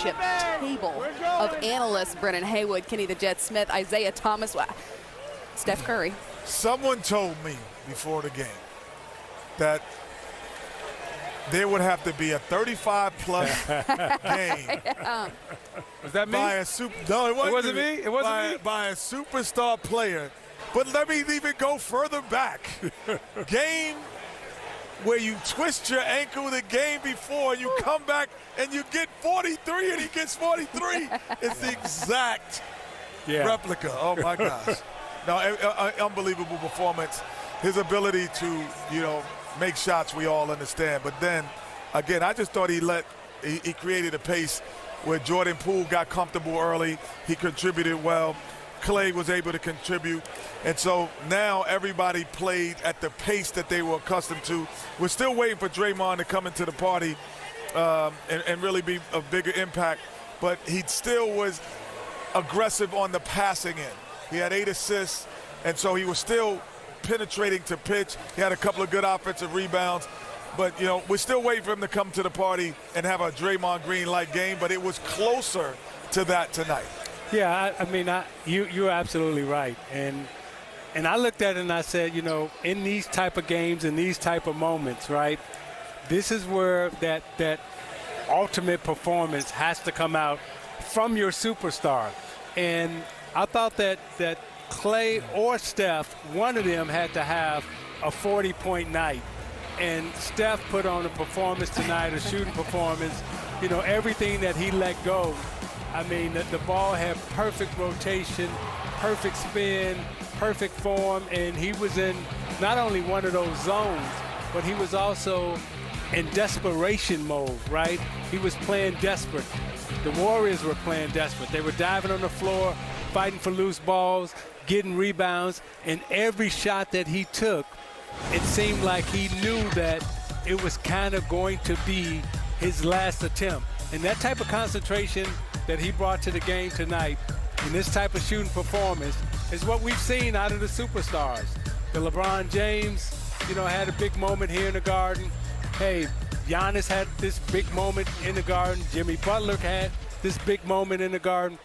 championship table of analysts. Brennan Haywood, Kenny the Jet Smith, Isaiah Thomas, Steph Curry. Someone told me before the game that there would have to be a 35-plus game. Was that me? By a no, it wasn't me. It wasn't me. By a superstar player. But let me even go further back. Game where you twist your ankle the game before, you come back and you get 43, and he gets 43. It's the exact replica. Oh, my gosh. No, unbelievable performance. His ability to, make shots, we all understand. But then, again, I just thought he created a pace where Jordan Poole got comfortable early. He contributed well. Klay was able to contribute. And so now everybody played at the pace that they were accustomed to. We're still waiting for Draymond to come into the party and really be a bigger impact. But he still was aggressive on the passing end. He had 8 assists, and so he was still penetrating to pitch. He had a couple of good offensive rebounds. But, we're still waiting for him to come to the party and have a Draymond Green-like game, but it was closer to that tonight. Yeah, I mean, you're absolutely right. And I looked at it and I said, in these type of games, in these type of moments, right, this is where that ultimate performance has to come out from your superstar. And I thought that Klay or Steph, one of them had to have a 40-point night. And Steph put on a performance tonight, a shooting performance, everything that he let go. I mean, the ball had perfect rotation, perfect spin, perfect form, and he was in not only one of those zones, but he was also in desperation mode, right? He was playing desperate. The Warriors were playing desperate. They were diving on the floor, fighting for loose balls, getting rebounds, and every shot that he took, it seemed like he knew that it was kind of going to be his last attempt. And that type of concentration that he brought to the game tonight in this type of shooting performance is what we've seen out of the superstars. The LeBron James, had a big moment here in the Garden. Hey, Giannis had this big moment in the Garden. Jimmy Butler had this big moment in the Garden.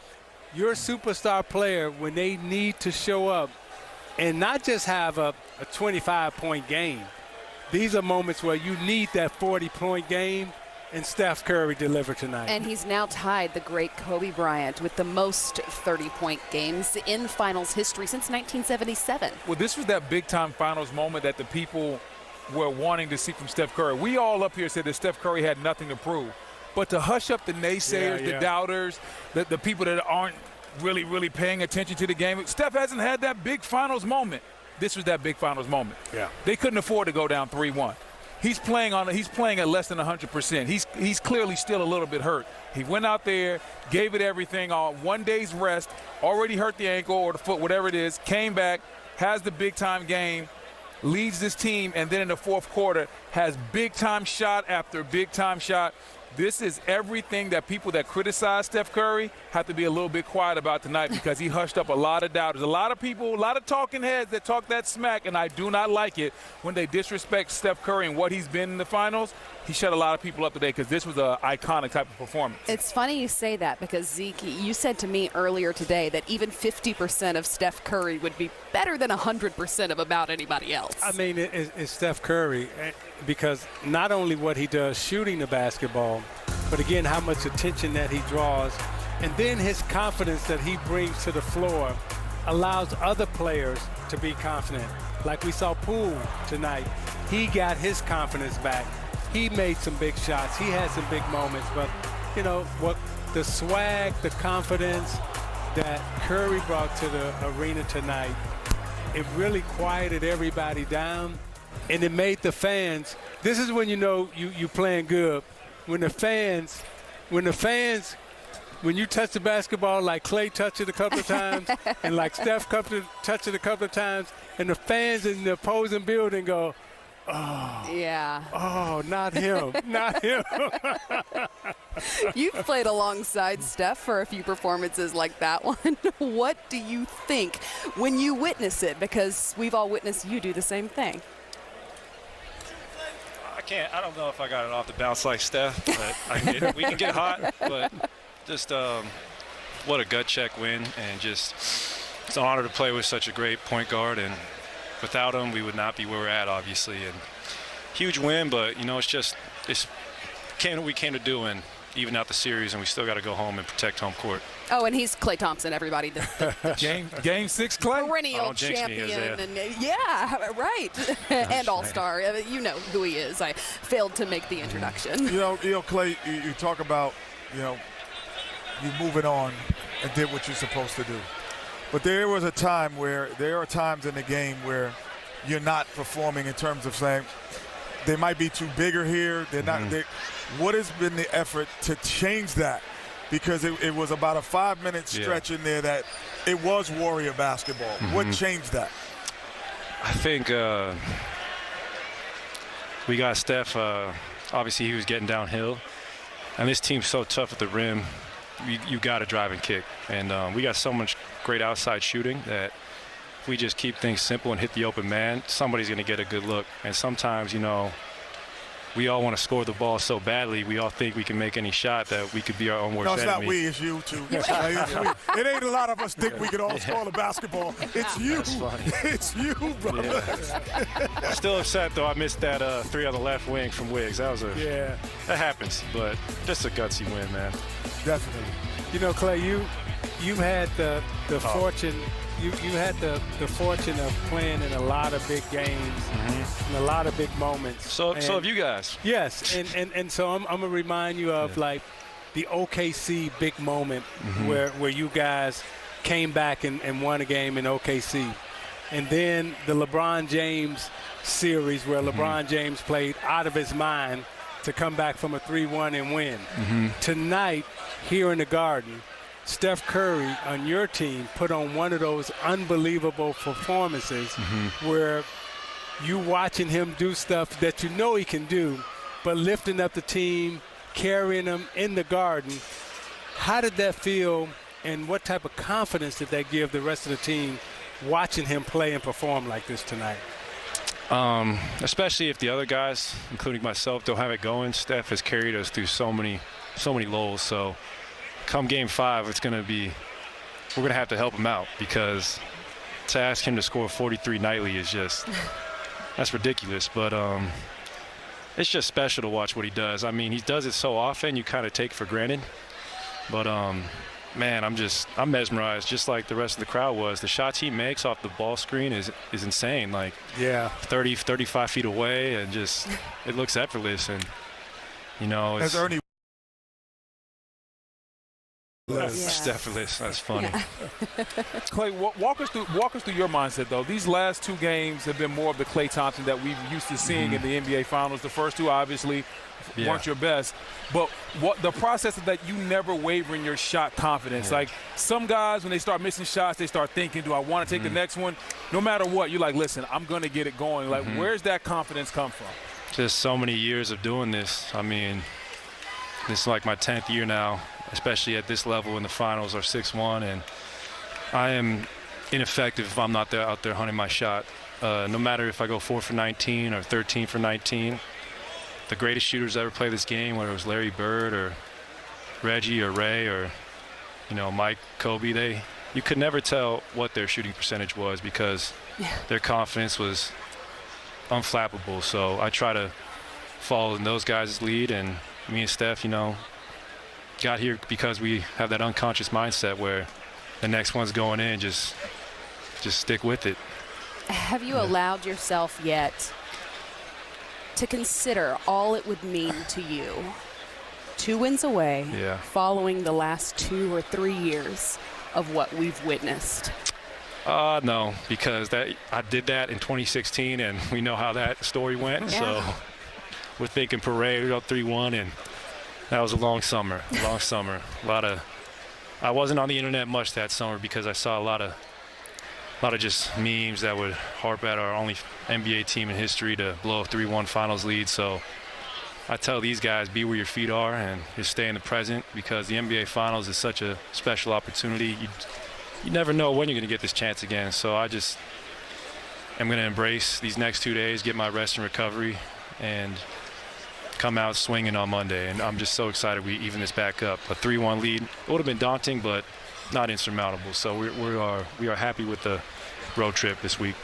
Your superstar player, when they need to show up and not just have a 25-point game, these are moments where you need that 40-point game. And Steph Curry delivered tonight. And he's now tied the great Kobe Bryant with the most 30-point games in finals history since 1977. Well, this was that big-time finals moment that the people were wanting to see from Steph Curry. We all up here said that Steph Curry had nothing to prove. But to hush up the naysayers, the doubters, the people that aren't really paying attention to the game, Steph hasn't had that big finals moment. This was that big finals moment. Yeah. They couldn't afford to go down 3-1. He's playing at less than 100%. He's clearly still a little bit hurt. He went out there, gave it everything on 1 day's rest, already hurt the ankle or the foot, whatever it is, came back, has the big-time game, leads this team, and then in the fourth quarter has big-time shot after big-time shot. This is everything that people that criticize Steph Curry have to be a little bit quiet about tonight, because he hushed up a lot of doubters. A lot of people, a lot of talking heads that talk that smack, and I do not like it when they disrespect Steph Curry and what he's been in the finals. He shut a lot of people up today because this was an iconic type of performance. It's funny you say that, because, Zeke, you said to me earlier today that even 50% of Steph Curry would be better than 100% of about anybody else. I mean, it's Steph Curry, because not only what he does shooting the basketball, but again, how much attention that he draws, and then his confidence that he brings to the floor allows other players to be confident. Like we saw Poole tonight. He got his confidence back. He made some big shots. He had some big moments. But, what the swag, the confidence that Curry brought to the arena tonight, it really quieted everybody down, and it made the fans. This is when you playing good. When you touch the basketball like Klay touched it a couple of times and like Steph touched it a couple of times, and the fans in the opposing building go, oh, yeah. Oh, not him, not him. You've played alongside Steph for a few performances like that one. What do you think when you witness it? Because we've all witnessed you do the same thing. I don't know if I got it off the bounce like Steph, but we can get hot. But Just what a gut check win, and just it's an honor to play with such a great point guard. And without him, we would not be where we're at, obviously. And huge win, but it's we came to do and even out the series, and we still got to go home and protect home court. Oh, and he's Klay Thompson, everybody. Game 6, Klay? Perennial champion. Yeah, right. And all-star. You know who he is. I failed to make the introduction. You know, Klay, you talk about, you moving on and did what you're supposed to do. But there are times in the game where you're not performing in terms of saying they might be too bigger here. They're not. What has been the effort to change that? Because it was about a 5-minute stretch in there that it was Warrior basketball. What changed that? I think we got Steph. Obviously, he was getting downhill. And this team's so tough at the rim. You got to drive and kick. And we got so much great outside shooting that if we just keep things simple and hit the open man, somebody's going to get a good look. And sometimes, we all want to score the ball so badly. We all think we can make any shot that we could be our own worst enemy. No, it's not we, it's you too. It ain't a lot of us think we can all score the basketball. It's you. That's funny. It's you, brother. Yeah. Still upset, though. I missed that 3 on the left wing from Wiggs. That happens, but just a gutsy win, man. Definitely. Klay, you've had the fortune. You had the fortune of playing in a lot of big games and a lot of big moments. So have you guys. Yes, and so I'm going to remind you of like the OKC big moment where you guys came back and won a game in OKC. And then the LeBron James series where LeBron James played out of his mind to come back from a 3-1 and win. Tonight, here in the Garden, Steph Curry on your team put on one of those unbelievable performances where you watching him do stuff that you know he can do, but lifting up the team, carrying them in the Garden. How did that feel, and what type of confidence did that give the rest of the team watching him play and perform like this tonight? Especially if the other guys, including myself, don't have it going. Steph has carried us through so many lows, so come game 5, we're going to have to help him out, because to ask him to score 43 nightly is that's ridiculous. But it's just special to watch what he does. I mean, he does it so often, you kind of take for granted. But man, I'm mesmerized, just like the rest of the crowd was. The shots he makes off the ball screen is insane. Like 30, 35 feet away, and just it looks effortless. And as Ernie. It's effortless. That's funny. Klay, walk us through your mindset, though. These last 2 games have been more of the Klay Thompson that we've used to seeing in the NBA Finals. The first 2 obviously weren't your best, but what the process is that you never waver in your shot confidence. Like some guys, when they start missing shots, they start thinking, do I want to take the next one? No matter what, you're like, listen, I'm going to get it going. Like, where's that confidence come from? Just so many years of doing this. I mean, this is like my 10th year now, especially at this level in the finals or 6-1, and I am ineffective if I'm not out there hunting my shot. No matter if I go 4 for 19 or 13 for 19, the greatest shooters ever play this game, whether it was Larry Bird or Reggie or Ray or Mike, Kobe, you could never tell what their shooting percentage was, because their confidence was unflappable. So I try to follow in those guys' lead, and me and Steph, got here because we have that unconscious mindset where the next one's going in, just stick with it. Have you allowed yourself yet to consider all it would mean to you, 2 wins away, following the last 2 or 3 years of what we've witnessed? No, because I did that in 2016, and we know how that story went. So we're thinking parade, we go 3-1, and that was a long summer. I wasn't on the internet much that summer because I saw a lot of just memes that would harp at our only NBA team in history to blow a 3-1 finals lead. So I tell these guys, be where your feet are and just stay in the present, because the NBA finals is such a special opportunity. You never know when you're going to get this chance again. So I just am going to embrace these next 2 days, get my rest and recovery, and come out swinging on Monday, and I'm just so excited we even this back up. A 3-1 lead. It would have been daunting, but not insurmountable. So we are happy with the road trip this week.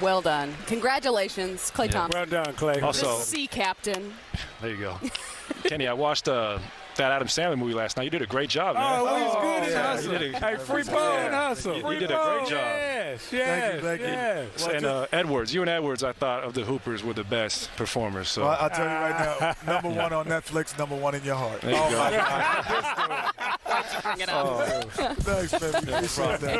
Well done. Congratulations, Klay Thompson. Well done, Klay. Also, the sea captain. There you go. Kenny, I watched that Adam Sandler movie last night. You did a great job, man. Oh, he's good in Hustle. Hey, free ball and Hustle. You did a great job. Yes. Thank you. And Edwards, you and Edwards, I thought of the Hoopers were the best performers. So well, I'll tell you right now, number one on Netflix, number one in your heart. There you go. Why'd you bring it up? Thanks, baby. Appreciate that.